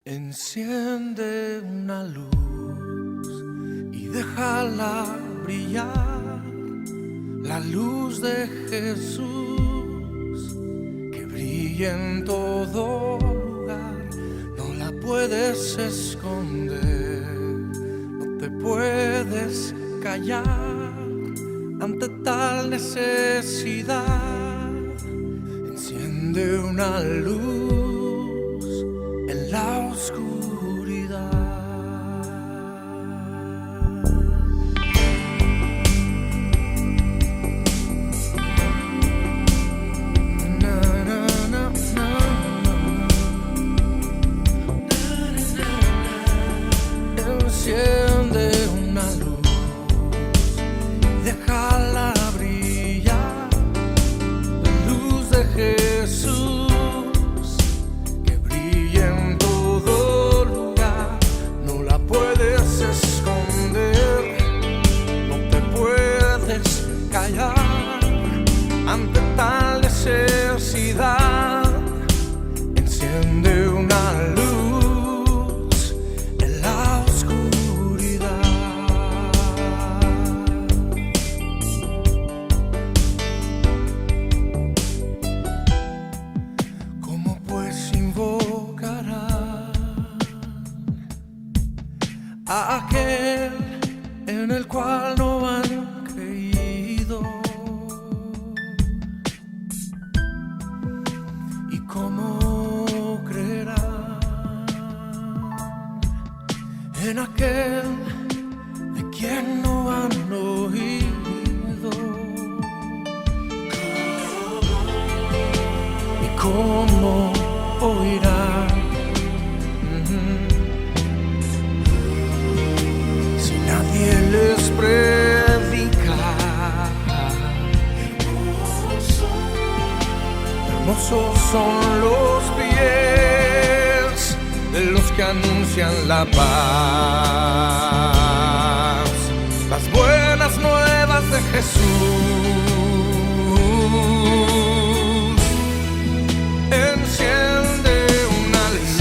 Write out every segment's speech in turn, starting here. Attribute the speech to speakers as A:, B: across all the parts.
A: Enciende una luz y déjala brillar, la luz de Jesús que brilla en todo lugar. No la puedes esconder, no te puedes callar ante tal necesidad. Enciende una luz en la oscuridad. Na, na, na, na. Enciende una luz, déjala brillar, la luz de Jesús. Ante tal necesidad, enciende una luz en la oscuridad. ¿Cómo pues invocará a aquel en el cual no han creído? ¿Cómo creerán en aquel de quien no han oído? ¿Y cómo oirán si nadie les predica? Hermosos son los pies de los que anuncian la paz, las buenas nuevas de Jesús. Enciende una luz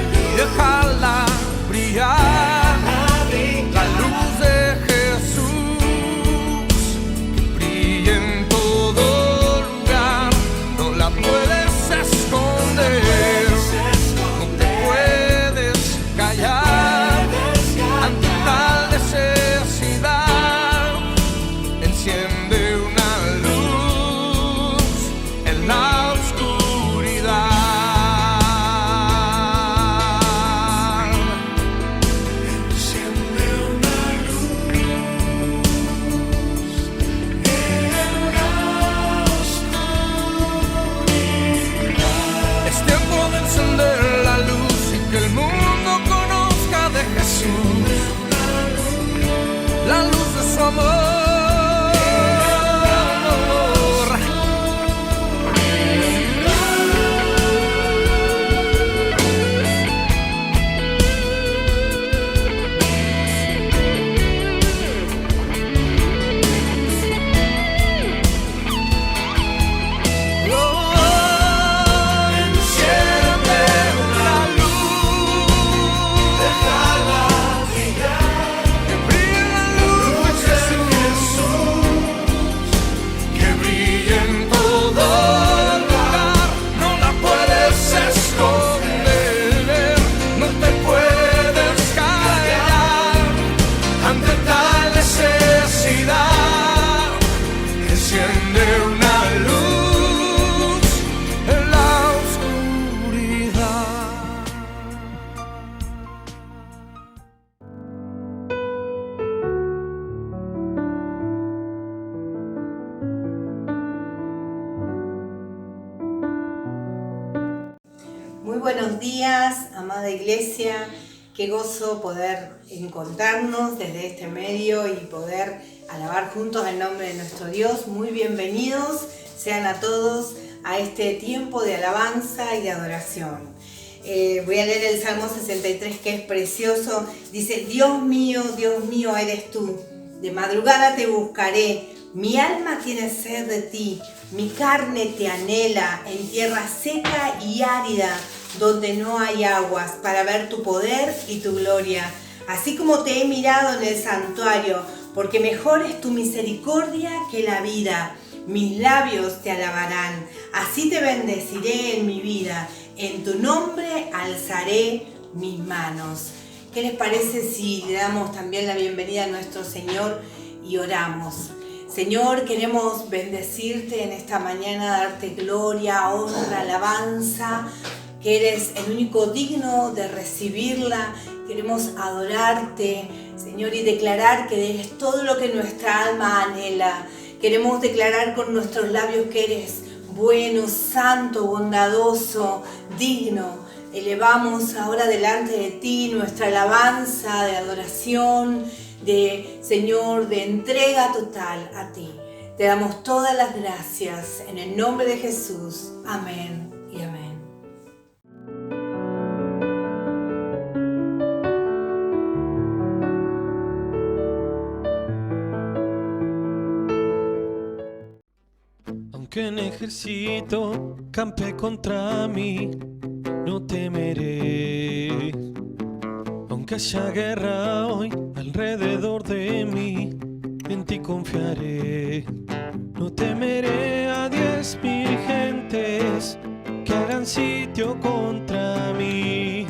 A: y déjala brillar, la luz de Jesús que brilla en todo. La puedes esconder, no te puedes callar ante tal necesidad. Enciende una luz en la oscuridad. Enciende una luz en la oscuridad. Es tiempo de encender la luz y que el mundo conozca de Jesús, la luz de su amor.
B: Muy buenos días, amada Iglesia. Qué gozo poder encontrarnos desde este medio y poder alabar juntos el nombre de nuestro Dios. Muy bienvenidos sean a todos a este tiempo de alabanza y de adoración. Voy a leer el Salmo 63, que es precioso. Dice: Dios mío, eres tú. De madrugada te buscaré. Mi alma tiene sed de ti. Mi carne te anhela en tierra seca y árida, donde no hay aguas, para ver tu poder y tu gloria. Así como te he mirado en el santuario, porque mejor es tu misericordia que la vida. Mis labios te alabarán, así te bendeciré en mi vida. En tu nombre alzaré mis manos. ¿Qué les parece si le damos también la bienvenida a nuestro Señor y oramos? Señor, queremos bendecirte en esta mañana, darte gloria, honra, alabanza, que eres el único digno de recibirla. Queremos adorarte, Señor, y declarar que eres todo lo que nuestra alma anhela. Queremos declarar con nuestros labios que eres bueno, santo, bondadoso, digno. Elevamos ahora delante de ti nuestra alabanza de adoración, Señor, de entrega total a ti. Te damos todas las gracias en el nombre de Jesús. Amén y amén.
C: Aunque en ejército campe contra mí, no temeré. Aunque haya guerra hoy alrededor de mí, en ti confiaré. No temeré a 10,000 gentes que hagan sitio contra mí.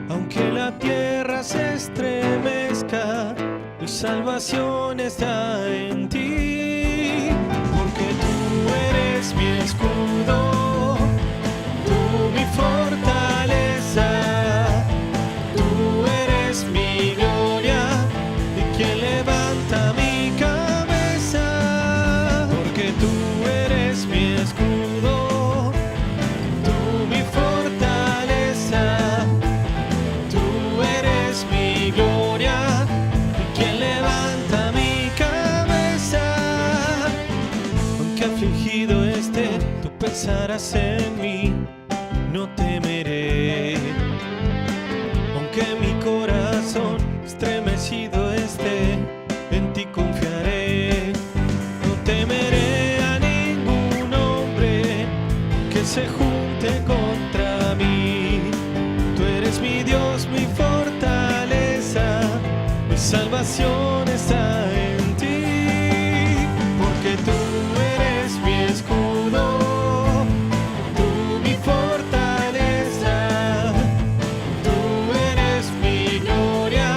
C: Aunque la tierra se estremezca, mi salvación está en ti. Porque tú eres mi escudo, tú mi fortaleza. Tú eres mi gloria y quien levanta mi cabeza. Porque tú eres mi escudo, tú mi fortaleza. Tú eres mi gloria y quien levanta mi cabeza. Aunque afligido esté, tú pensarás en mí, no temeré. Aunque mi corazón estremecido esté, en ti confiaré. No temeré a ningún hombre que se junte contra mí. Tú eres mi Dios, mi fortaleza, mi salvación está en ti. Porque tú eres mi escudo, tú mi fortaleza. Tú eres mi gloria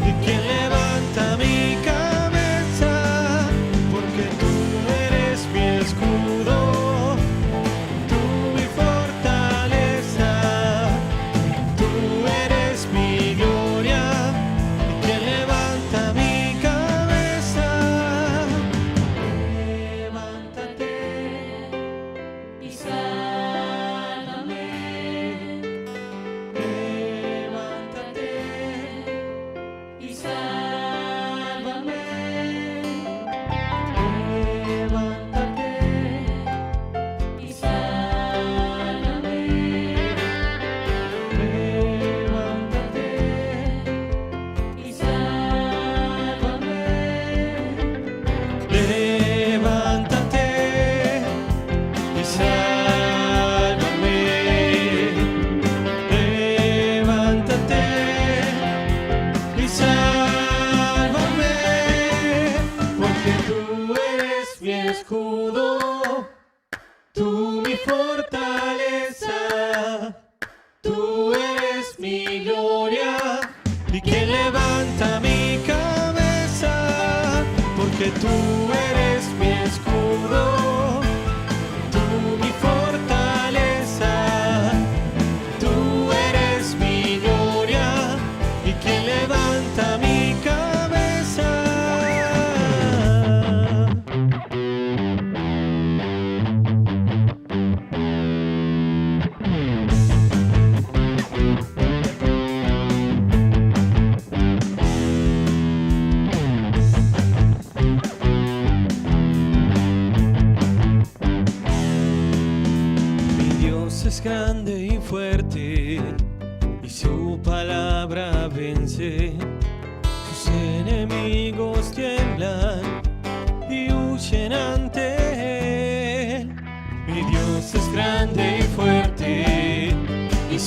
C: y quien levanta mi cabeza. Porque tú eres mi escudo, tú mi fortaleza. Tú eres mi gloria y quien levanta mi cabeza. Levántate y sálvame. Levántate y sálvame. Levántate y sálvame. Levántate y sálvame. Levántate y sálvame. Levántate y sálvame, porque tú eres mi escudo, tú mi fortaleza. Tú eres mi gloria y quien levanta mi cabeza. Porque tú eres mi escudo, tú mi fortaleza. Tú eres mi gloria y quien levanta mi cabeza. Mi Dios es grande y fuerte y su palabra vence. Sus enemigos tiemblan y huyen ante él. Mi Dios es grande y fuerte y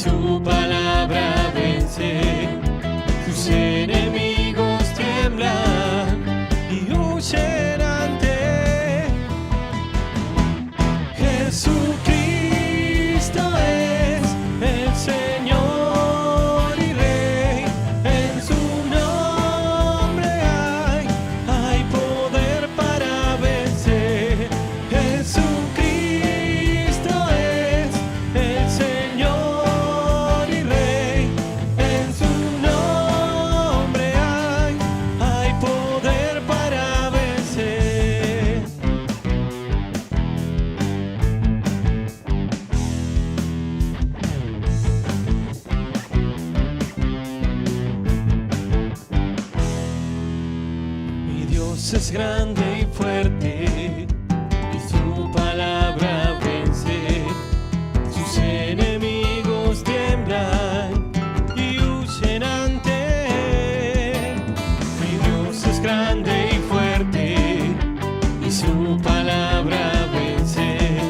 C: Dios es grande y fuerte, y su palabra vence. Sus enemigos tiemblan y huyen ante él. Mi Dios es grande y fuerte, y su palabra vence.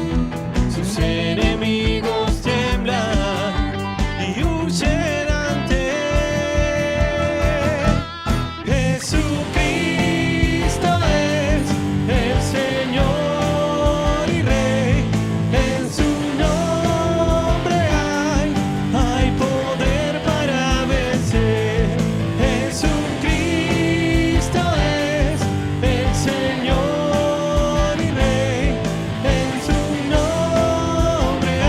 C: Sus enemigos tiemblan y huyen ante él. Jesucristo es el Señor y Rey. En su nombre hay poder para vencer. Jesucristo es el Señor y Rey. En su nombre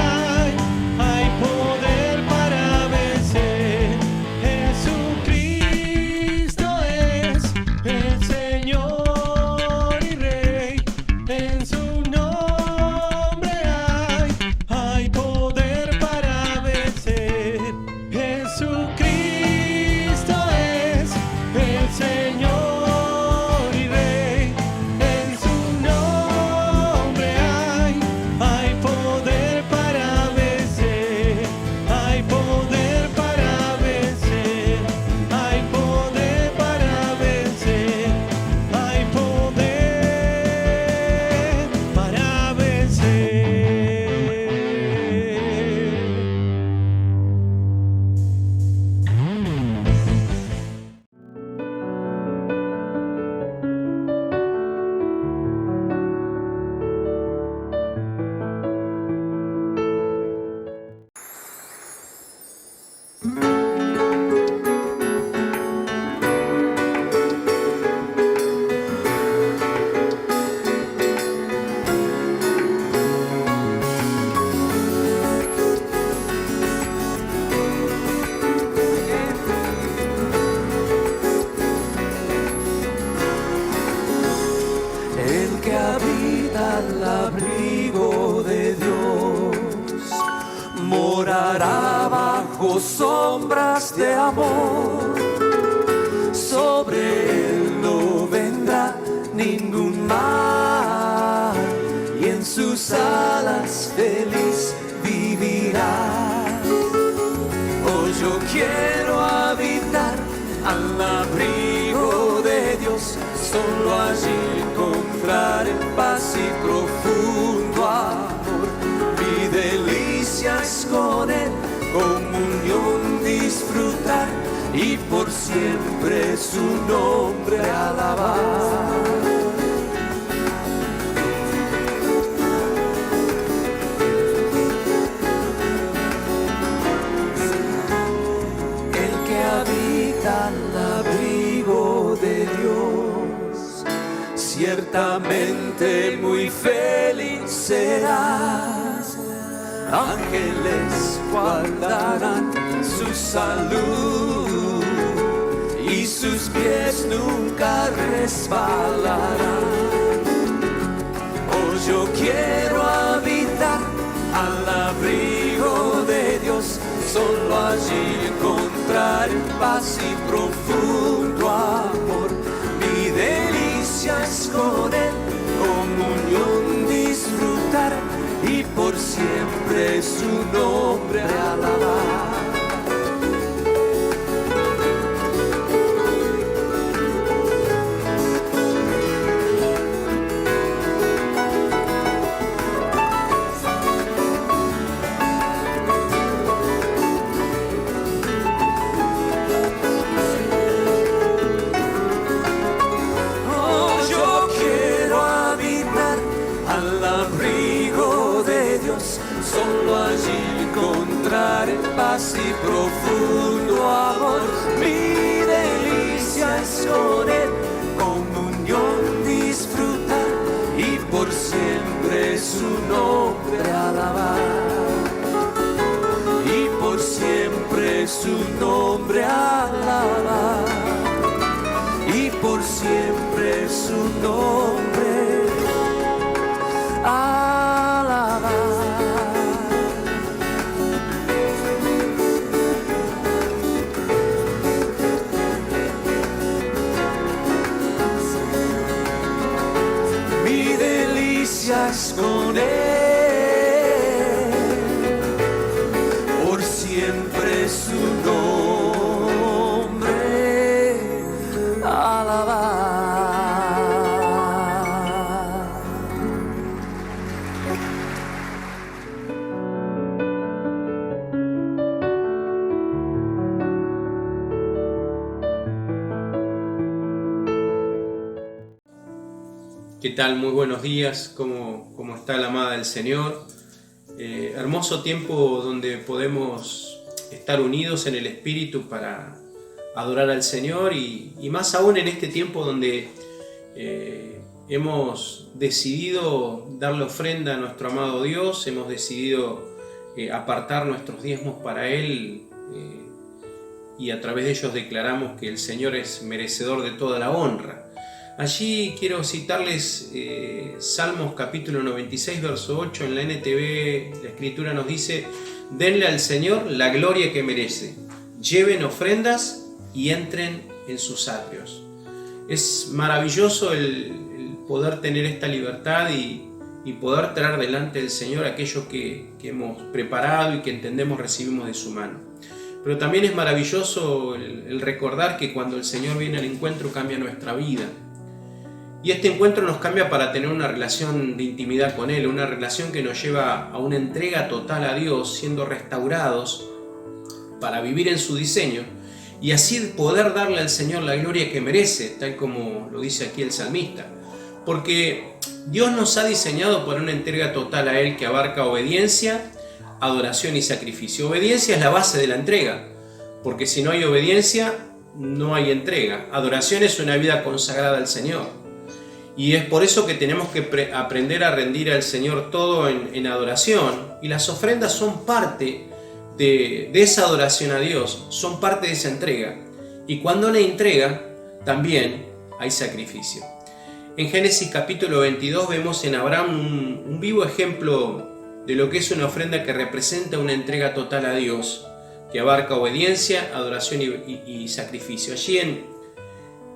C: hay poder para vencer. Jesucristo es el Señor y Rey. En su nombre hay poder para vencer. Jesucristo es el Señor y Rey. En su nombre hay poder para vencer. Hay poder para vencer. Hay poder para vencer. Hay poder para vencer.
D: El que habita al abrigo de Dios morará bajo sombras de amor. Sobre él no vendrá ningún mal y en sus alas feliz vivirá. Oh, yo quiero habitar al abrigo de Dios, solo allí encontraré paz y profundo amor. Mi delicia es con él, comunión disfrutar y por siempre su nombre alabar. El que habita al abrigo de Dios ciertamente muy feliz será. Ángeles guardarán su salud y sus pies nunca resbalarán. Oh, yo quiero habitar al abrigo de Dios, solo allí encontraré paz y profundo amor. Mi delicia es con él, comunión disfrutar y por siempre su nombre alabar. Oh, yo quiero habitar al abrigo de Dios, solo allí encontraré paz y profundo amor. Mi delicia es con él, comunión disfrutar y por siempre su nombre alabar. Y por siempre su nombre alabar. Y por siempre su nombre alabar. estarás con Él, por siempre su nombre alabar.
E: ¿Qué tal? Muy buenos días. ¿Cómo está la amada del Señor? Hermoso tiempo donde podemos estar unidos en el Espíritu para adorar al Señor y más aún en este tiempo donde hemos decidido darle ofrenda a nuestro amado Dios, hemos decidido apartar nuestros diezmos para Él y a través de ellos declaramos que el Señor es merecedor de toda la honra. Allí quiero citarles Salmos capítulo 96, verso 8, en la NTV la Escritura nos dice: denle al Señor la gloria que merece, lleven ofrendas y entren en sus atrios. Es maravilloso el poder tener esta libertad y poder traer delante del Señor aquello que hemos preparado y que entendemos recibimos de su mano. Pero también es maravilloso el recordar que cuando el Señor viene al encuentro cambia nuestra vida. Y este encuentro nos cambia para tener una relación de intimidad con Él, una relación que nos lleva a una entrega total a Dios, siendo restaurados para vivir en su diseño y así poder darle al Señor la gloria que merece, tal como lo dice aquí el salmista. Porque Dios nos ha diseñado para una entrega total a Él que abarca obediencia, adoración y sacrificio. Obediencia es la base de la entrega, porque si no hay obediencia, no hay entrega. Adoración es una vida consagrada al Señor. Y es por eso que tenemos que aprender a rendir al Señor todo en adoración. Y las ofrendas son parte de esa adoración a Dios, son parte de esa entrega. Y cuando hay entrega, también hay sacrificio. En Génesis capítulo 22 vemos en Abraham un vivo ejemplo de lo que es una ofrenda que representa una entrega total a Dios, que abarca obediencia, adoración y sacrificio. Allí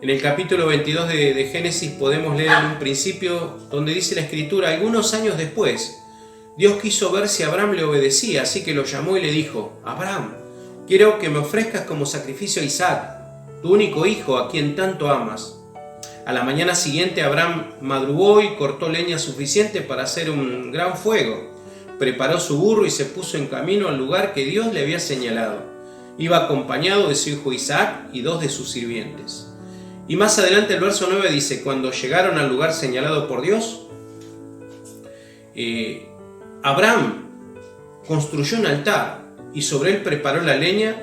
E: en el capítulo 22 de Génesis podemos leer en un principio donde dice la Escritura: algunos años después, Dios quiso ver si Abraham le obedecía, así que lo llamó y le dijo: Abraham, quiero que me ofrezcas como sacrificio a Isaac, tu único hijo, a quien tanto amas. A la mañana siguiente Abraham madrugó y cortó leña suficiente para hacer un gran fuego. Preparó su burro y se puso en camino al lugar que Dios le había señalado. Iba acompañado de su hijo Isaac y 2 de sus sirvientes. Y más adelante el verso 9 dice: cuando llegaron al lugar señalado por Dios, Abraham construyó un altar y sobre él preparó la leña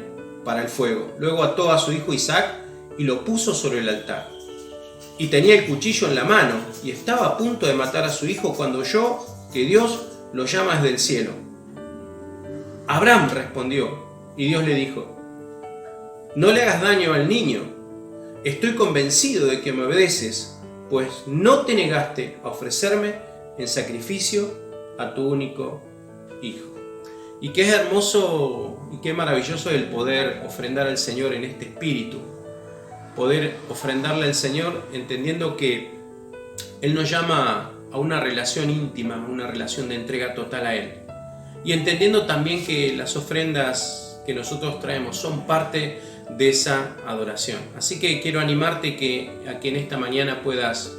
E: para el fuego. Luego ató a su hijo Isaac y lo puso sobre el altar. Y tenía el cuchillo en la mano y estaba a punto de matar a su hijo cuando oyó que Dios lo llama desde el cielo. Abraham respondió, y Dios le dijo: no le hagas daño al niño. Estoy convencido de que me obedeces, pues no te negaste a ofrecerme en sacrificio a tu único hijo. Y qué hermoso y qué maravilloso el poder ofrendar al Señor en este espíritu. Poder ofrendarle al Señor entendiendo que Él nos llama a una relación íntima, una relación de entrega total a Él. Y entendiendo también que las ofrendas que nosotros traemos son parte de esa adoración. Así que quiero animarte a que en esta mañana puedas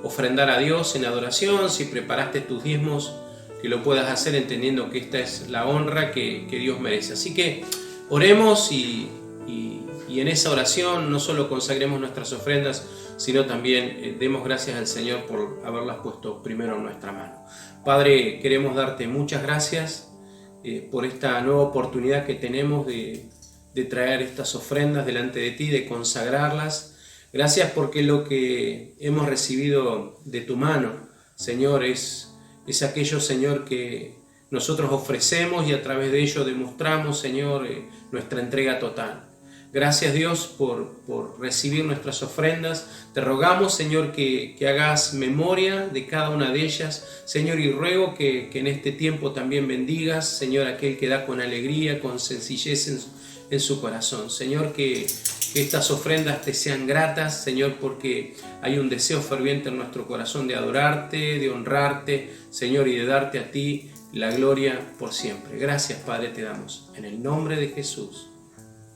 E: ofrendar a Dios en adoración. Si preparaste tus diezmos, que lo puedas hacer entendiendo que esta es la honra que Dios merece. Así que oremos y en esa oración no solo consagremos nuestras ofrendas, sino también demos gracias al Señor por haberlas puesto primero en nuestra mano. Padre, queremos darte muchas gracias por esta nueva oportunidad que tenemos de traer estas ofrendas delante de ti, de consagrarlas. Gracias porque lo que hemos recibido de tu mano, Señor, es aquello, Señor, que nosotros ofrecemos y a través de ello demostramos, Señor, nuestra entrega total. Gracias, Dios, por recibir nuestras ofrendas. Te rogamos, Señor, que hagas memoria de cada una de ellas, Señor, y ruego que en este tiempo también bendigas, Señor, aquel que da con alegría, con sencillez en su corazón. Señor, que estas ofrendas te sean gratas, Señor, porque hay un deseo ferviente en nuestro corazón de adorarte, de honrarte, Señor, y de darte a ti la gloria por siempre. Gracias, Padre, te damos. En el nombre de Jesús.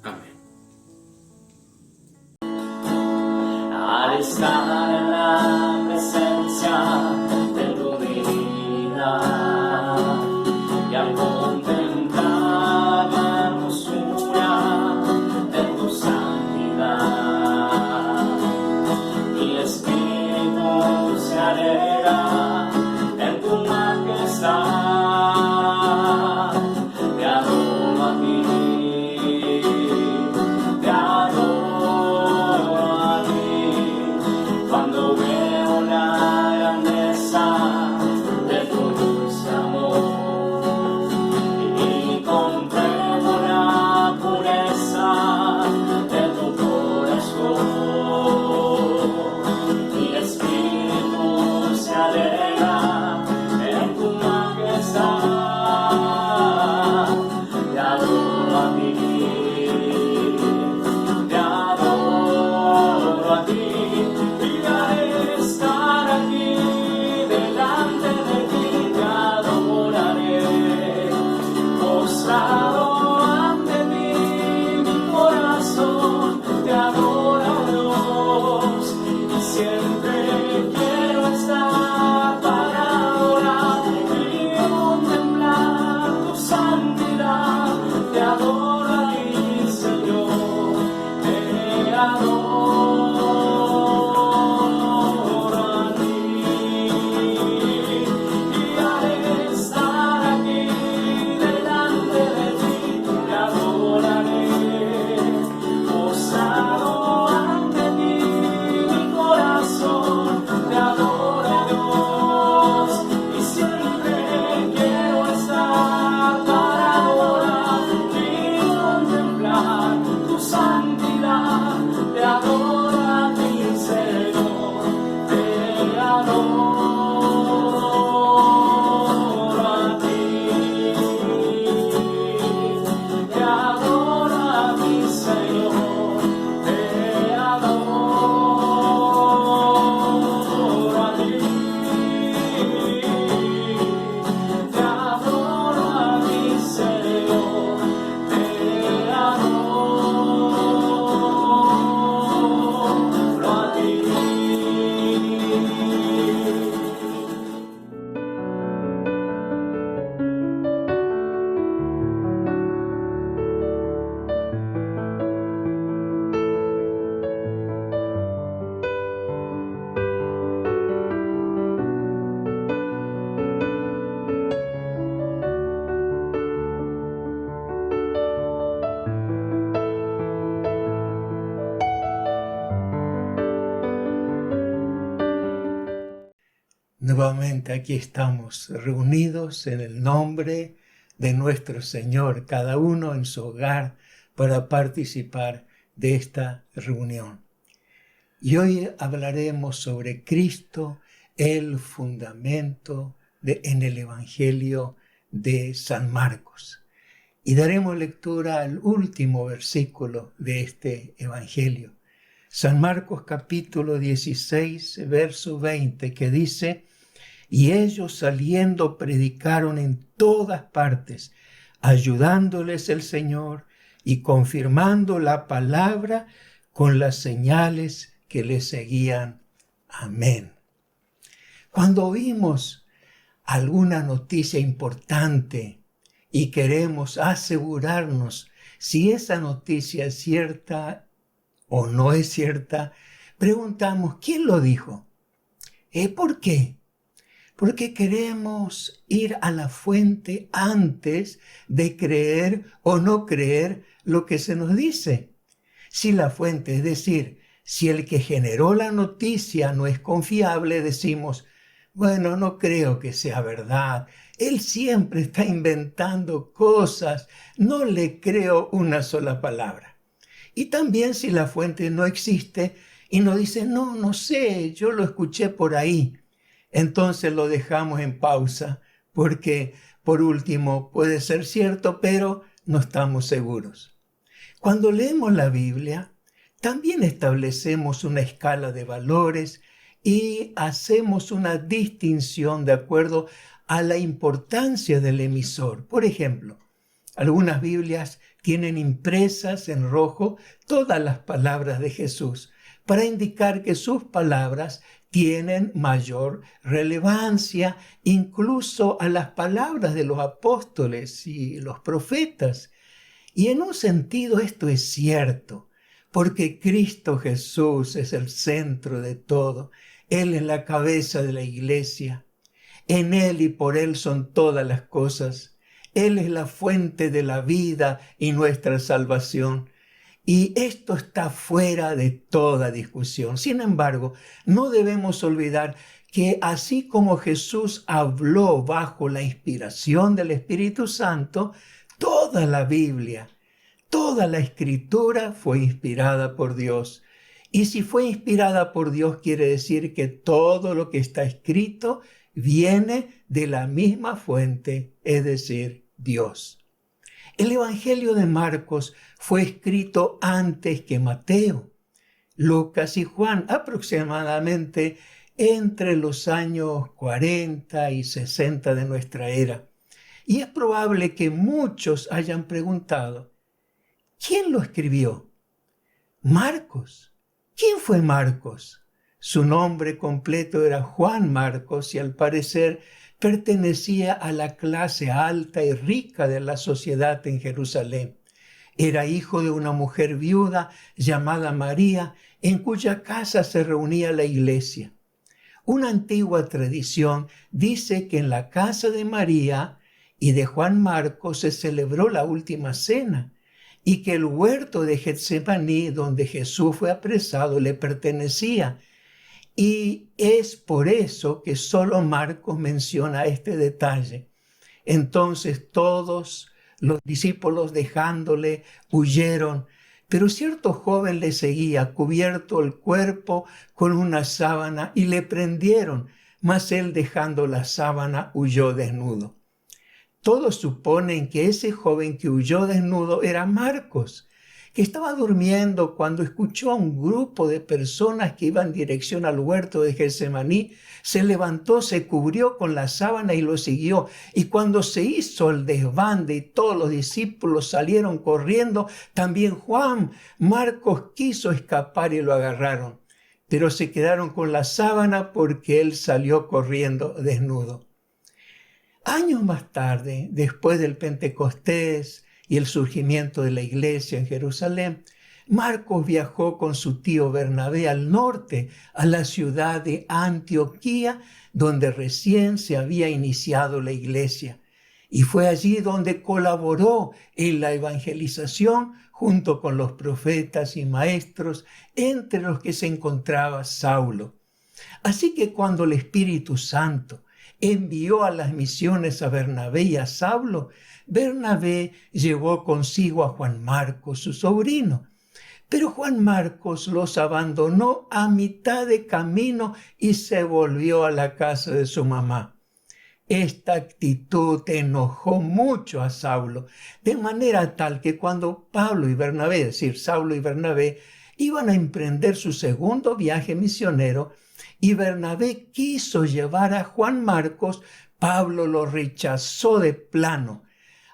E: Amén.
F: Al estar en la presencia de tu divinidad y al contemplar la hermosura de tu santidad, mi espíritu se alegra en tu majestad. Te adoro a ti, te adoro a ti, cuando veo la grandeza de tu dulce amor y compruebo la pureza de tu corazón. Mi espíritu se alegra en tu majestad. Te adoro a ti, te adoro a ti, y al estar aquí delante de ti te adoraré, postrado ante ti mi corazón te adora, Dios, y siempre quiero estar para adorar y contemplar tu santidad. Te adoro a ti, Señor, te adoro a ti, y al estar aquí delante de ti te adoraré, postrado ante ti mi corazón te adora, Dios, y siempre quiero estar para adorar y contemplar tu santidad. Te adoro a ti, Señor, te adoro a ti, te adoro a ti, Señor, te adoro a ti, te adoro a ti, Señor, te adoro a ti.
G: Nuevamente aquí estamos reunidos en el nombre de nuestro Señor, cada uno en su hogar, para participar de esta reunión. Y hoy hablaremos sobre Cristo, el fundamento en el Evangelio de San Marcos. Y daremos lectura al último versículo de este Evangelio. San Marcos capítulo 16, verso 20, que dice: y ellos saliendo predicaron en todas partes, ayudándoles el Señor y confirmando la palabra con las señales que les seguían. Amén. Cuando oímos alguna noticia importante y queremos asegurarnos si esa noticia es cierta o no es cierta, preguntamos: ¿quién lo dijo? ¿Por qué? Porque queremos ir a la fuente antes de creer o no creer lo que se nos dice. Si la fuente, es decir, si el que generó la noticia no es confiable, decimos: bueno, no creo que sea verdad. Él siempre está inventando cosas. No le creo una sola palabra. Y también si la fuente no existe y nos dice: no sé, yo lo escuché por ahí. Entonces lo dejamos en pausa porque, por último, puede ser cierto, pero no estamos seguros. Cuando leemos la Biblia, también establecemos una escala de valores y hacemos una distinción de acuerdo a la importancia del emisor. Por ejemplo, algunas Biblias tienen impresas en rojo todas las palabras de Jesús para indicar que sus palabras tienen mayor relevancia incluso a las palabras de los apóstoles y los profetas. Y en un sentido esto es cierto, porque Cristo Jesús es el centro de todo. Él es la cabeza de la iglesia. En Él y por Él son todas las cosas. Él es la fuente de la vida y nuestra salvación. Y esto está fuera de toda discusión. Sin embargo, no debemos olvidar que así como Jesús habló bajo la inspiración del Espíritu Santo, toda la Biblia, toda la Escritura fue inspirada por Dios. Y si fue inspirada por Dios, quiere decir que todo lo que está escrito viene de la misma fuente, es decir, Dios. El Evangelio de Marcos fue escrito antes que Mateo, Lucas y Juan, aproximadamente entre los años 40 y 60 de nuestra era. Y es probable que muchos hayan preguntado, ¿quién lo escribió? Marcos. ¿Quién fue Marcos? Su nombre completo era Juan Marcos y al parecer pertenecía a la clase alta y rica de la sociedad en Jerusalén. Era hijo de una mujer viuda llamada María, en cuya casa se reunía la iglesia. Una antigua tradición dice que en la casa de María y de Juan Marcos se celebró la última cena y que el huerto de Getsemaní, donde Jesús fue apresado, le pertenecía. Y es por eso que solo Marcos menciona este detalle. Entonces todos los discípulos dejándole huyeron, pero cierto joven le seguía, cubierto el cuerpo con una sábana, y le prendieron, mas él dejando la sábana huyó desnudo. Todos suponen que ese joven que huyó desnudo era Marcos, que estaba durmiendo cuando escuchó a un grupo de personas que iban en dirección al huerto de Getsemaní. Se levantó, se cubrió con la sábana y lo siguió. Y cuando se hizo el desbande y todos los discípulos salieron corriendo, también Juan Marcos quiso escapar y lo agarraron. Pero se quedaron con la sábana porque él salió corriendo desnudo. Años más tarde, después del Pentecostés y el surgimiento de la iglesia en Jerusalén, Marcos viajó con su tío Bernabé al norte, a la ciudad de Antioquía, donde recién se había iniciado la iglesia. Y fue allí donde colaboró en la evangelización junto con los profetas y maestros, entre los que se encontraba Saulo. Así que cuando el Espíritu Santo envió a las misiones a Bernabé y a Saulo, Bernabé llevó consigo a Juan Marcos, su sobrino. Pero Juan Marcos los abandonó a mitad de camino y se volvió a la casa de su mamá. Esta actitud enojó mucho a Saulo, de manera tal que cuando Pablo y Bernabé, es decir, Saulo y Bernabé, iban a emprender su segundo viaje misionero, y Bernabé quiso llevar a Juan Marcos, Pablo lo rechazó de plano.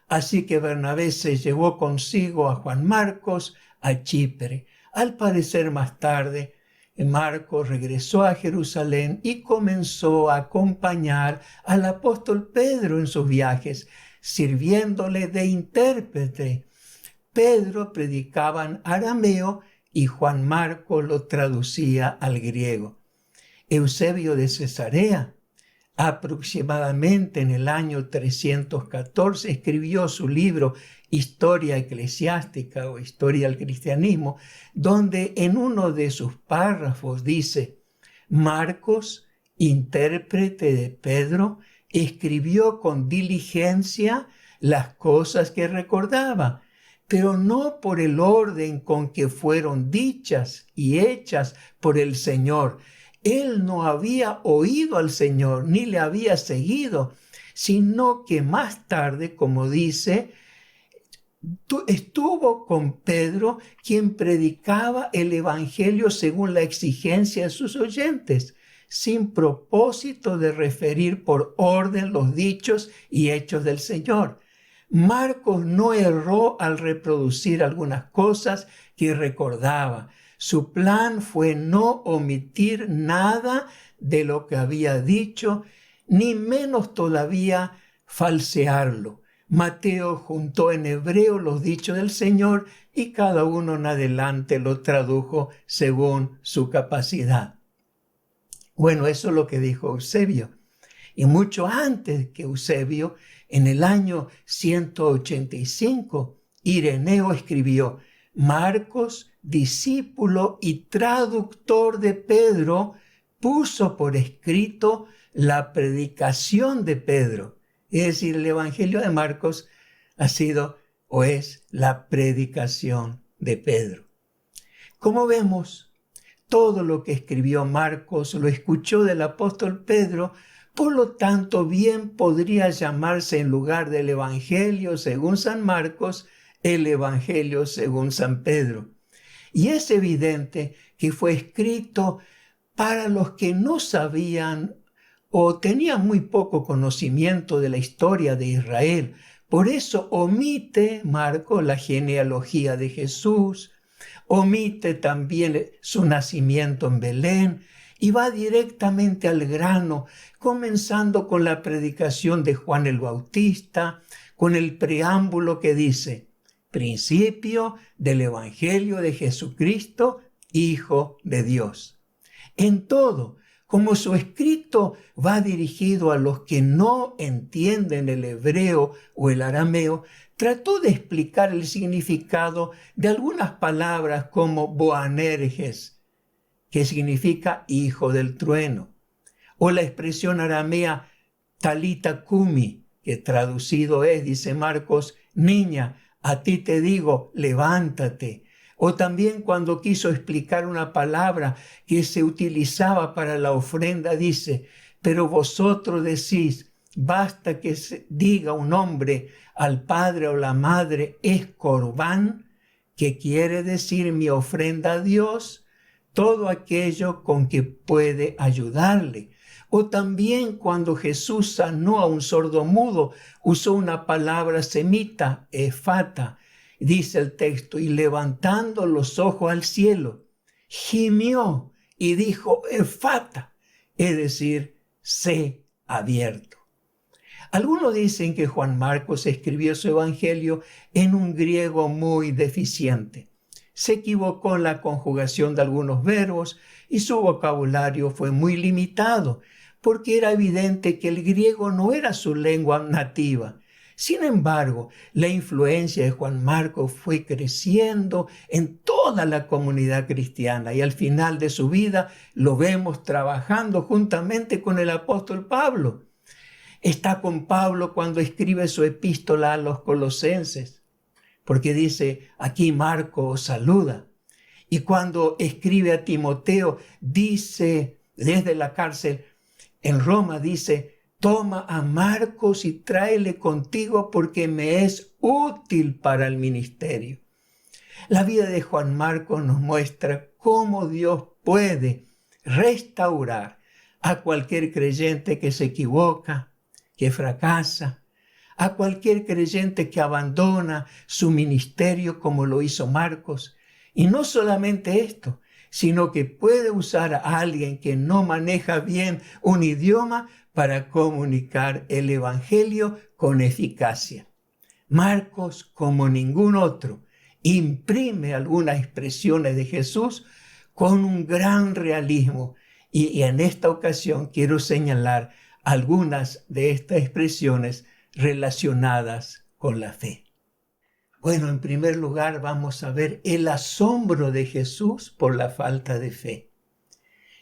G: Así que Bernabé se llevó consigo a Juan Marcos a Chipre. Al parecer más tarde, Marcos regresó a Jerusalén y comenzó a acompañar al apóstol Pedro en sus viajes, sirviéndole de intérprete. Pedro predicaba en arameo y Juan Marcos lo traducía al griego. Eusebio de Cesarea, aproximadamente en el año 314, escribió su libro Historia Eclesiástica o Historia del Cristianismo, donde en uno de sus párrafos dice: Marcos, intérprete de Pedro, escribió con diligencia las cosas que recordaba, pero no por el orden con que fueron dichas y hechas por el Señor. Él no había oído al Señor ni le había seguido, sino que más tarde, como dice, estuvo con Pedro, quien predicaba el evangelio según la exigencia de sus oyentes, sin propósito de referir por orden los dichos y hechos del Señor. Marcos no erró al reproducir algunas cosas que recordaba. Su plan fue no omitir nada de lo que había dicho, ni menos todavía falsearlo. Mateo juntó en hebreo los dichos del Señor y cada uno en adelante lo tradujo según su capacidad. Bueno, eso es lo que dijo Eusebio. Y mucho antes que Eusebio, en el año 185, Ireneo escribió: Marcos, discípulo y traductor de Pedro, puso por escrito la predicación de Pedro. Es decir, el Evangelio de Marcos ha sido o es la predicación de Pedro. Como vemos, todo lo que escribió Marcos lo escuchó del apóstol Pedro, por lo tanto bien podría llamarse, en lugar del Evangelio según San Marcos, el Evangelio según San Pedro. Y es evidente que fue escrito para los que no sabían o tenían muy poco conocimiento de la historia de Israel. Por eso omite Marcos la genealogía de Jesús, omite también su nacimiento en Belén y va directamente al grano, comenzando con la predicación de Juan el Bautista, con el preámbulo que dice: principio del Evangelio de Jesucristo, Hijo de Dios. En todo, como su escrito va dirigido a los que no entienden el hebreo o el arameo, trató de explicar el significado de algunas palabras como Boanerges, que significa hijo del trueno, o la expresión aramea Talita Kumi, que traducido es, dice Marcos, niña, a ti te digo, levántate. O también cuando quiso explicar una palabra que se utilizaba para la ofrenda, dice: pero vosotros decís, basta que se diga un hombre al padre o la madre, es corbán, que quiere decir mi ofrenda a Dios, todo aquello con que puede ayudarle. O también cuando Jesús sanó a un sordomudo, usó una palabra semita, efata. Dice el texto: y levantando los ojos al cielo, gimió y dijo, efata, es decir, sé abierto. Algunos dicen que Juan Marcos escribió su evangelio en un griego muy deficiente. Se equivocó en la conjugación de algunos verbos y su vocabulario fue muy limitado, porque era evidente que el griego no era su lengua nativa. Sin embargo, la influencia de Juan Marcos fue creciendo en toda la comunidad cristiana y al final de su vida lo vemos trabajando juntamente con el apóstol Pablo. Está con Pablo cuando escribe su epístola a los colosenses, porque dice, aquí Marco os saluda. Y cuando escribe a Timoteo, dice desde la cárcel en Roma, dice, toma a Marcos y tráele contigo porque me es útil para el ministerio. La vida de Juan Marcos nos muestra cómo Dios puede restaurar a cualquier creyente que se equivoca, que fracasa, a cualquier creyente que abandona su ministerio como lo hizo Marcos. Y no solamente esto, sino que puede usar a alguien que no maneja bien un idioma para comunicar el evangelio con eficacia. Marcos, como ningún otro, imprime algunas expresiones de Jesús con un gran realismo y en esta ocasión quiero señalar algunas de estas expresiones relacionadas con la fe. Bueno, en primer lugar vamos a ver el asombro de Jesús por la falta de fe.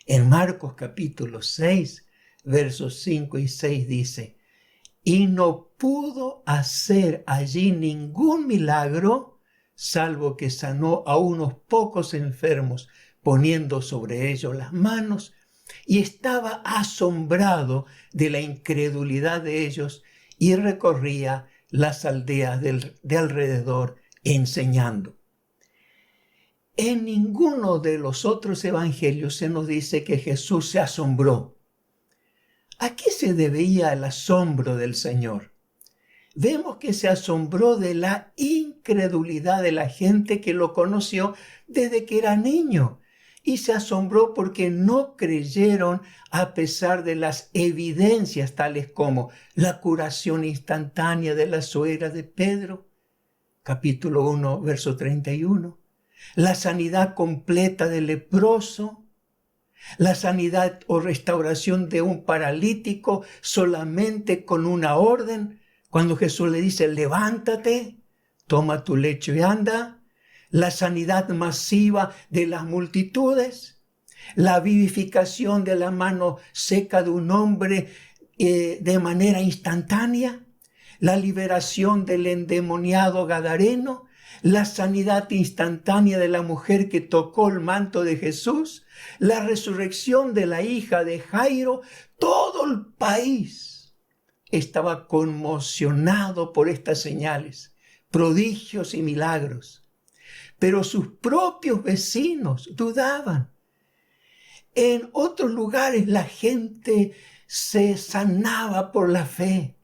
G: En Marcos capítulo 6, versos 5 y 6 dice, y no pudo hacer allí ningún milagro, salvo que sanó a unos pocos enfermos, poniendo sobre ellos las manos, y estaba asombrado de la incredulidad de ellos, y recorría las aldeas de alrededor enseñando. En ninguno de los otros evangelios se nos dice que Jesús se asombró. ¿A qué se debía el asombro del Señor? Vemos que se asombró de la incredulidad de la gente que lo conoció desde que era niño. Y se asombró porque no creyeron a pesar de las evidencias tales como la curación instantánea de la suegra de Pedro, capítulo 1, verso 31, la sanidad completa del leproso, la sanidad o restauración de un paralítico solamente con una orden, cuando Jesús le dice, levántate, toma tu lecho y anda. La sanidad masiva de las multitudes, la vivificación de la mano seca de un hombre de manera instantánea, la liberación del endemoniado gadareno, la sanidad instantánea de la mujer que tocó el manto de Jesús, la resurrección de la hija de Jairo. Todo el país estaba conmocionado por estas señales, prodigios y milagros. Pero sus propios vecinos dudaban. En otros lugares la gente se sanaba por la fe.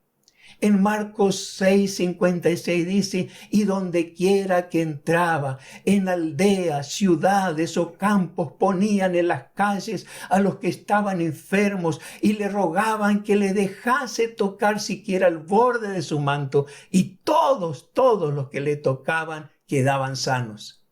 G: En Marcos 6:56 dice, y donde quiera que entraba, en aldeas, ciudades o campos, ponían en las calles a los que estaban enfermos y le rogaban que le dejase tocar siquiera el borde de su manto. Y todos los que le tocaban quedaban sanos.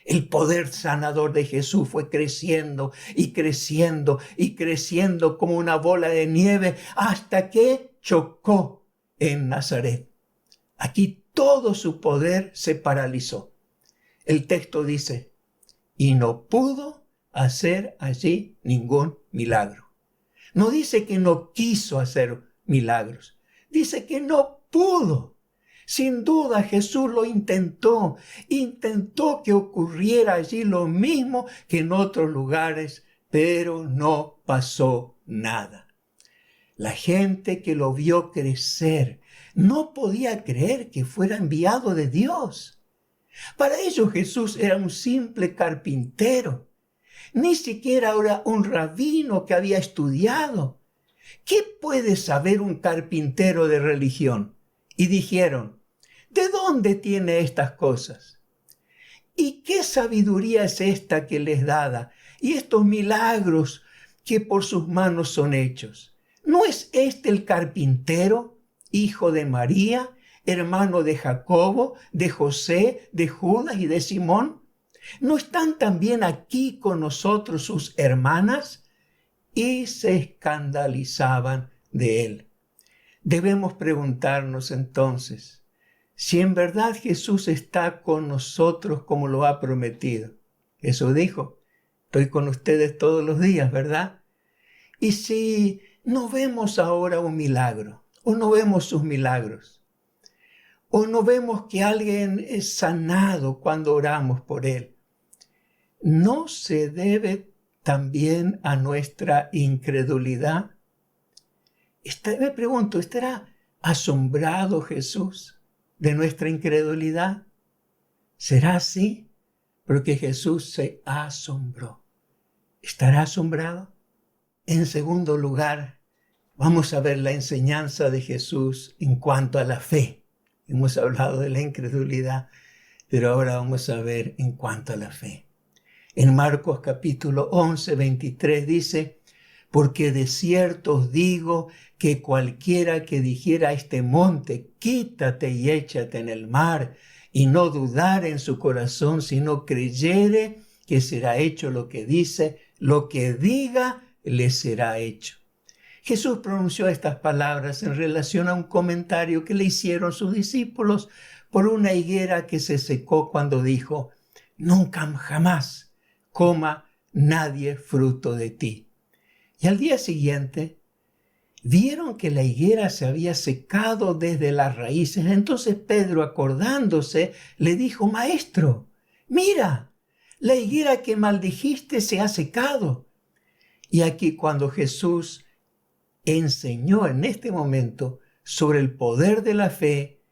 G: El poder sanador de Jesús fue creciendo y creciendo y creciendo como una bola de nieve hasta que chocó en Nazaret. Aquí todo su poder se paralizó. El texto dice, y no pudo hacer allí ningún milagro. No dice que no quiso hacer milagros, dice que no pudo. Sin duda Jesús lo intentó que ocurriera allí lo mismo que en otros lugares, pero no pasó nada. La gente que lo vio crecer no podía creer que fuera enviado de Dios. Para ellos Jesús era un simple carpintero, ni siquiera era un rabino que había estudiado. ¿Qué puede saber un carpintero de religión? Y dijeron, ¿de dónde tiene estas cosas? ¿Y qué sabiduría es esta que les dada? Y estos milagros que por sus manos son hechos. ¿No es este el carpintero, hijo de María, hermano de Jacobo, de José, de Judas y de Simón? ¿No están también aquí con nosotros sus hermanas? Y se escandalizaban de él. Debemos preguntarnos entonces, si en verdad Jesús está con nosotros como lo ha prometido. Jesús dijo, estoy con ustedes todos los días, ¿verdad? Y si no vemos ahora un milagro, o no vemos sus milagros, o no vemos que alguien es sanado cuando oramos por él, ¿no se debe también a nuestra incredulidad? Me pregunto, ¿estará asombrado Jesús de nuestra incredulidad? ¿Será así? Porque Jesús se asombró. ¿Estará asombrado? En segundo lugar, vamos a ver la enseñanza de Jesús en cuanto a la fe. Hemos hablado de la incredulidad, pero ahora vamos a ver en cuanto a la fe. En Marcos capítulo 11, 23 dice, porque de cierto os digo que cualquiera que dijera a este monte, quítate y échate en el mar, y no dudare en su corazón, sino creyere que será hecho lo que dice, lo que diga le será hecho. Jesús pronunció estas palabras en relación a un comentario que le hicieron sus discípulos por una higuera que se secó cuando dijo, nunca jamás coma nadie fruto de ti. Y al día siguiente vieron que la higuera se había secado desde las raíces. Entonces Pedro, acordándose, le dijo, Maestro, mira, la higuera que maldijiste se ha secado. Y aquí cuando Jesús enseñó en este momento sobre el poder de la fe,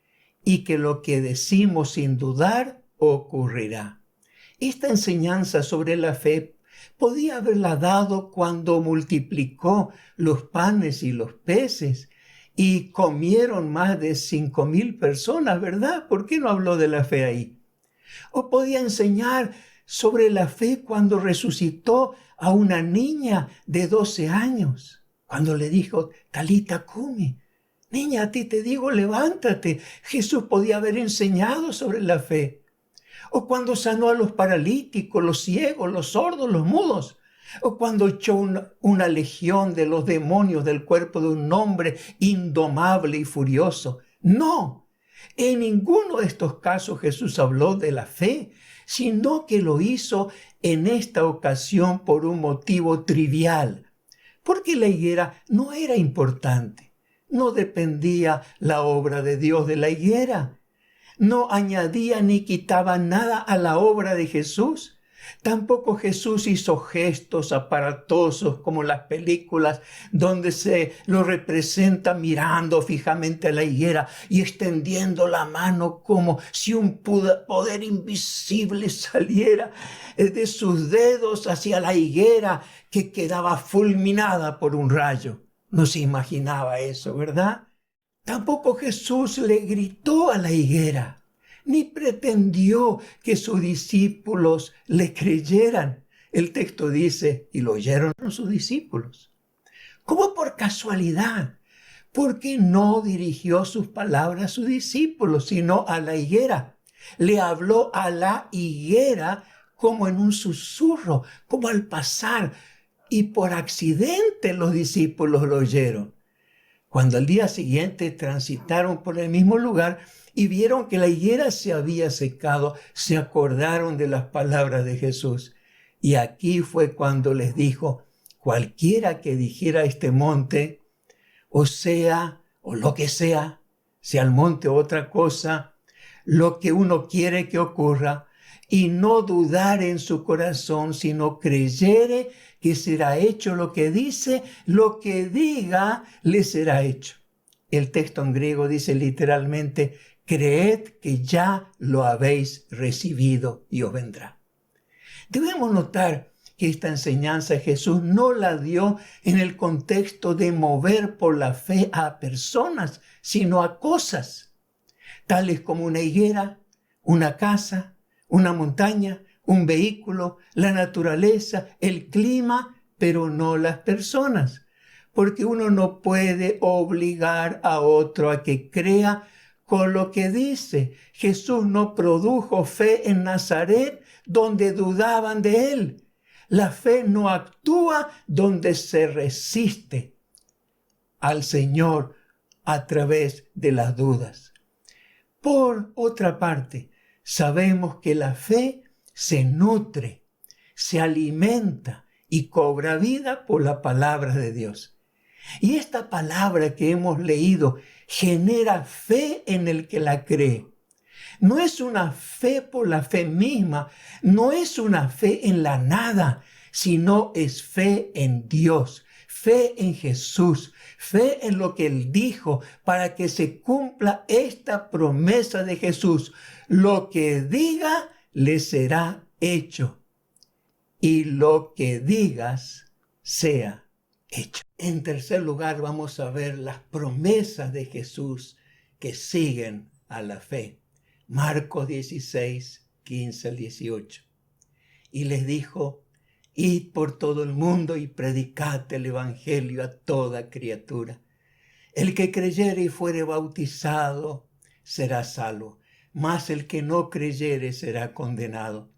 G: y que lo que decimos sin dudar ocurrirá. Esta enseñanza sobre la fe podía haberla dado cuando multiplicó los panes y los peces y comieron más de 5,000 personas, ¿verdad? ¿Por qué no habló de la fe ahí? O podía enseñar sobre la fe cuando resucitó a una niña de 12 años, cuando le dijo, Talita cumi, niña, a ti te digo, levántate. Jesús podía haber enseñado sobre la fe. O cuando sanó a los paralíticos, los ciegos, los sordos, los mudos. O cuando echó una legión de los demonios del cuerpo de un hombre indomable y furioso. No, en ninguno de estos casos Jesús habló de la fe, sino que lo hizo en esta ocasión por un motivo trivial, porque la higuera no era importante, no dependía la obra de Dios de la higuera, no añadía ni quitaba nada a la obra de Jesús. Tampoco Jesús hizo gestos aparatosos como las películas donde se lo representa mirando fijamente a la higuera y extendiendo la mano como si un poder invisible saliera de sus dedos hacia la higuera que quedaba fulminada por un rayo. No se imaginaba eso, ¿verdad? Tampoco Jesús le gritó a la higuera, ni pretendió que sus discípulos le creyeran. El texto dice, y lo oyeron sus discípulos. Como por casualidad, porque no dirigió sus palabras a sus discípulos, sino a la higuera. Le habló a la higuera como en un susurro, como al pasar, y por accidente los discípulos lo oyeron. Cuando al día siguiente transitaron por el mismo lugar y vieron que la higuera se había secado, se acordaron de las palabras de Jesús. Y aquí fue cuando les dijo, cualquiera que dijera a este monte, o lo que sea el monte o otra cosa, lo que uno quiere que ocurra, y no dudar en su corazón, sino creyere que será hecho lo que dice, lo que diga le será hecho. El texto en griego dice literalmente, creed que ya lo habéis recibido y os vendrá. Debemos notar que esta enseñanza Jesús no la dio en el contexto de mover por la fe a personas, sino a cosas, tales como una higuera, una casa, una montaña, un vehículo, la naturaleza, el clima, pero no las personas. Porque uno no puede obligar a otro a que crea con lo que dice. Jesús no produjo fe en Nazaret donde dudaban de él. La fe no actúa donde se resiste al Señor a través de las dudas. Por otra parte, sabemos que la fe se nutre, se alimenta y cobra vida por la palabra de Dios. Y esta palabra que hemos leído genera fe en el que la cree. No es una fe por la fe misma, no es una fe en la nada, sino es fe en Dios, fe en Jesús, fe en lo que Él dijo para que se cumpla esta promesa de Jesús. Lo que diga le será hecho y lo que digas sea hecho. En tercer lugar, vamos a ver las promesas de Jesús que siguen a la fe. Marcos 16, 15 al 18. Y les dijo, id por todo el mundo y predicad el evangelio a toda criatura. El que creyere y fuere bautizado será salvo, mas el que no creyere será condenado.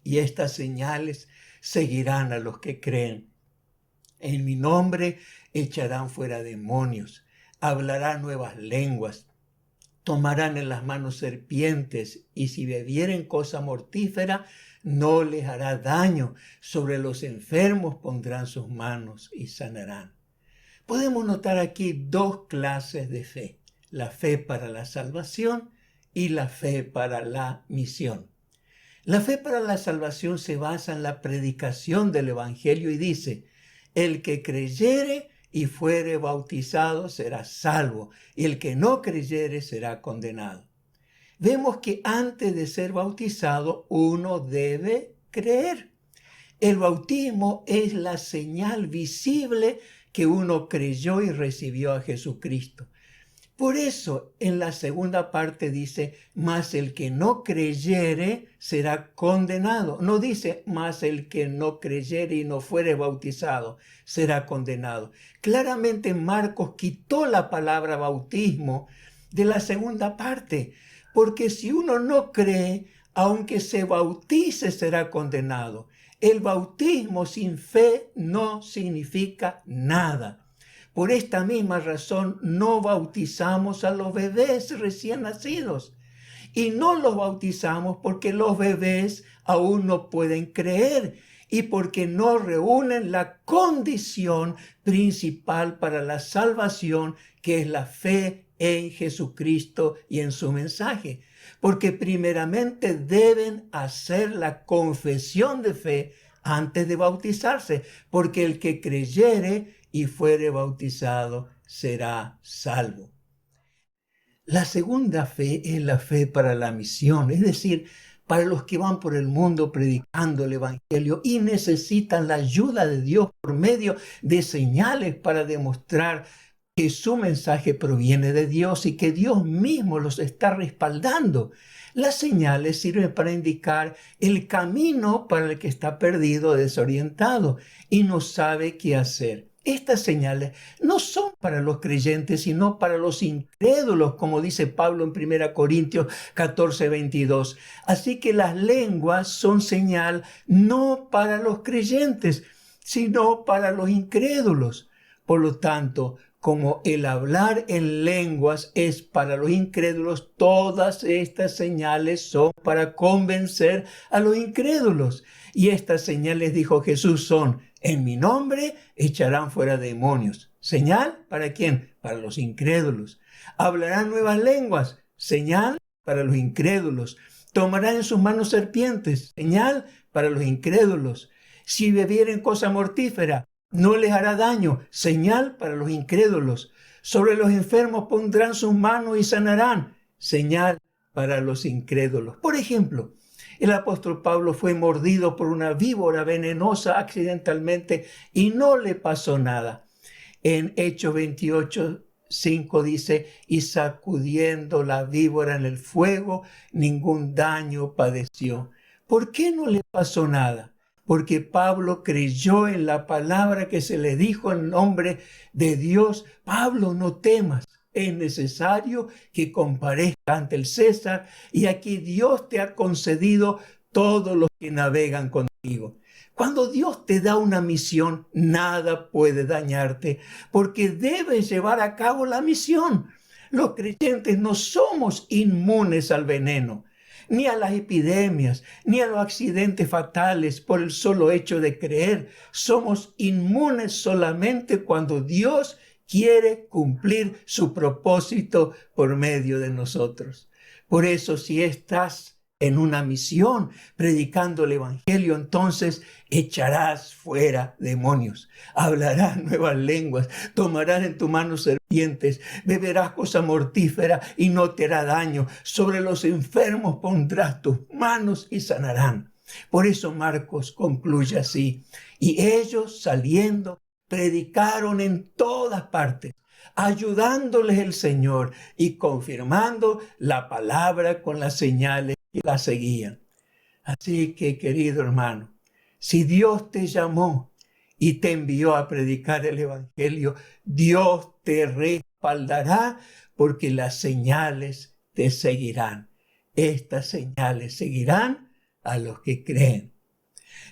G: Y estas señales seguirán a los que creen. En mi nombre echarán fuera demonios, hablarán nuevas lenguas, tomarán en las manos serpientes, y si bebieren cosa mortífera, no les hará daño. Sobre los enfermos pondrán sus manos y sanarán. Podemos notar aquí dos clases de fe: la fe para la salvación y la fe para la misión. La fe para la salvación se basa en la predicación del evangelio y dice, el que creyere y fuere bautizado será salvo, y el que no creyere será condenado. Vemos que antes de ser bautizado uno debe creer. El bautismo es la señal visible que uno creyó y recibió a Jesucristo. Por eso en la segunda parte dice, mas el que no creyere será condenado. No dice, mas el que no creyere y no fuere bautizado será condenado. Claramente Marcos quitó la palabra bautismo de la segunda parte, porque si uno no cree, aunque se bautice será condenado. El bautismo sin fe no significa nada. Por esta misma razón no bautizamos a los bebés recién nacidos. Y no los bautizamos porque los bebés aún no pueden creer y porque no reúnen la condición principal para la salvación, que es la fe en Jesucristo y en su mensaje. Porque primeramente deben hacer la confesión de fe antes de bautizarse, porque el que creyere y fuere bautizado será salvo. La segunda fe es la fe para la misión, es decir, para los que van por el mundo predicando el Evangelio y necesitan la ayuda de Dios por medio de señales para demostrar que su mensaje proviene de Dios y que Dios mismo los está respaldando. Las señales sirven para indicar el camino para el que está perdido, desorientado y no sabe qué hacer. Estas señales no son para los creyentes, sino para los incrédulos, como dice Pablo en 1 Corintios 14:22. Así que las lenguas son señal no para los creyentes, sino para los incrédulos. Por lo tanto, como el hablar en lenguas es para los incrédulos, todas estas señales son para convencer a los incrédulos. Y estas señales, dijo Jesús, son: en mi nombre echarán fuera demonios. ¿Señal para quién? Para los incrédulos. Hablarán nuevas lenguas. Señal para los incrédulos. Tomarán en sus manos serpientes. Señal para los incrédulos. Si bebieren cosa mortífera, no les hará daño. Señal para los incrédulos. Sobre los enfermos pondrán sus manos y sanarán. Señal para los incrédulos. Por ejemplo, el apóstol Pablo fue mordido por una víbora venenosa accidentalmente y no le pasó nada. En Hechos 28:5 dice, y sacudiendo la víbora en el fuego, ningún daño padeció. ¿Por qué no le pasó nada? Porque Pablo creyó en la palabra que se le dijo en nombre de Dios. Pablo, no temas. Es necesario que comparezca ante el César y aquí Dios te ha concedido todos los que navegan contigo. Cuando Dios te da una misión, nada puede dañarte porque debes llevar a cabo la misión. Los creyentes no somos inmunes al veneno, ni a las epidemias, ni a los accidentes fatales por el solo hecho de creer. Somos inmunes solamente cuando Dios quiere cumplir su propósito por medio de nosotros. Por eso, si estás en una misión predicando el Evangelio, entonces echarás fuera demonios, hablarás nuevas lenguas, tomarás en tu mano serpientes, beberás cosa mortífera y no te hará daño. Sobre los enfermos pondrás tus manos y sanarán. Por eso Marcos concluye así: y ellos saliendo predicaron en todas partes, ayudándoles el Señor y confirmando la palabra con las señales que la seguían. Así que, querido hermano, si Dios te llamó y te envió a predicar el Evangelio, Dios te respaldará porque las señales te seguirán. Estas señales seguirán a los que creen.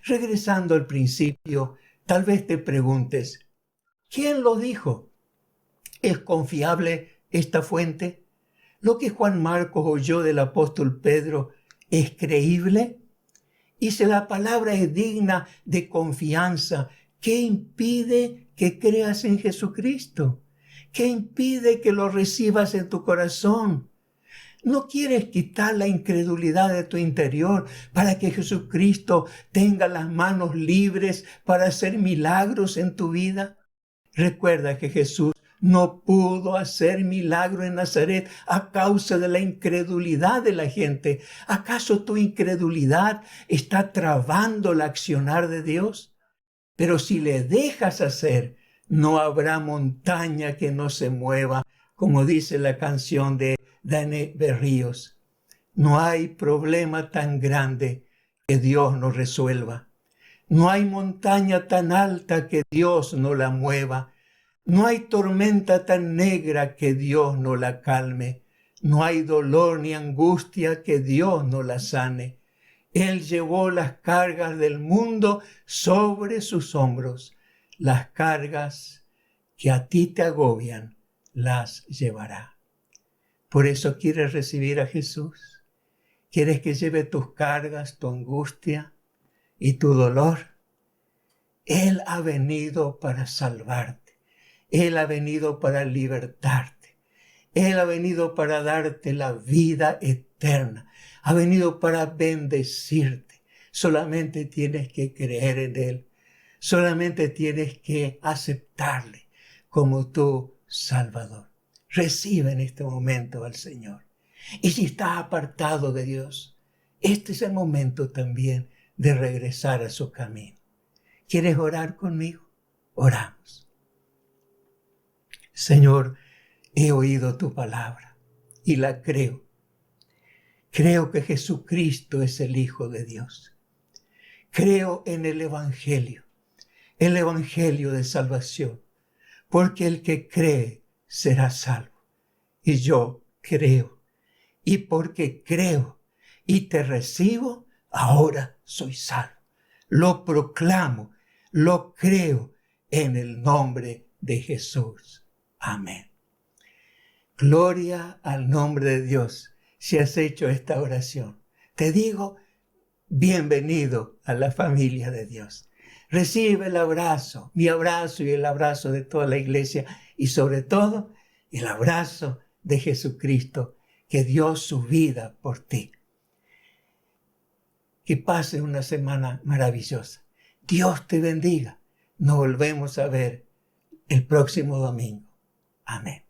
G: Regresando al principio, tal vez te preguntes, ¿quién lo dijo? ¿Es confiable esta fuente? ¿Lo que Juan Marcos oyó del apóstol Pedro es creíble? Y si la palabra es digna de confianza, ¿qué impide que creas en Jesucristo? ¿Qué impide que lo recibas en tu corazón? ¿No quieres quitar la incredulidad de tu interior para que Jesucristo tenga las manos libres para hacer milagros en tu vida? Recuerda que Jesús no pudo hacer milagro en Nazaret a causa de la incredulidad de la gente. ¿Acaso tu incredulidad está trabando el accionar de Dios? Pero si le dejas hacer, no habrá montaña que no se mueva, como dice la canción de Dane Berríos. No hay problema tan grande que Dios no resuelva. No hay montaña tan alta que Dios no la mueva. No hay tormenta tan negra que Dios no la calme. No hay dolor ni angustia que Dios no la sane. Él llevó las cargas del mundo sobre sus hombros. Las cargas que a ti te agobian, las llevará. Por eso quieres recibir a Jesús. ¿Quieres que lleve tus cargas, tu angustia y tu dolor? Él ha venido para salvarte. Él ha venido para libertarte. Él ha venido para darte la vida eterna. Ha venido para bendecirte. Solamente tienes que creer en Él. Solamente tienes que aceptarle como tu Salvador. Recibe en este momento al Señor. Y si estás apartado de Dios, este es el momento también de regresar a su camino. ¿Quieres orar conmigo? Oramos. Señor, he oído tu palabra y la creo. Creo que Jesucristo es el Hijo de Dios. Creo en el Evangelio de salvación, porque el que cree será salvo. Y yo creo, y porque creo y te recibo, ahora soy salvo. Lo proclamo, lo creo en el nombre de Jesús. Amén. Gloria al nombre de Dios. Si has hecho esta oración, te digo, bienvenido a la familia de Dios. Recibe el abrazo, mi abrazo y el abrazo de toda la iglesia y sobre todo el abrazo de Jesucristo que dio su vida por ti. Que pase una semana maravillosa. Dios te bendiga. Nos volvemos a ver el próximo domingo. Amén.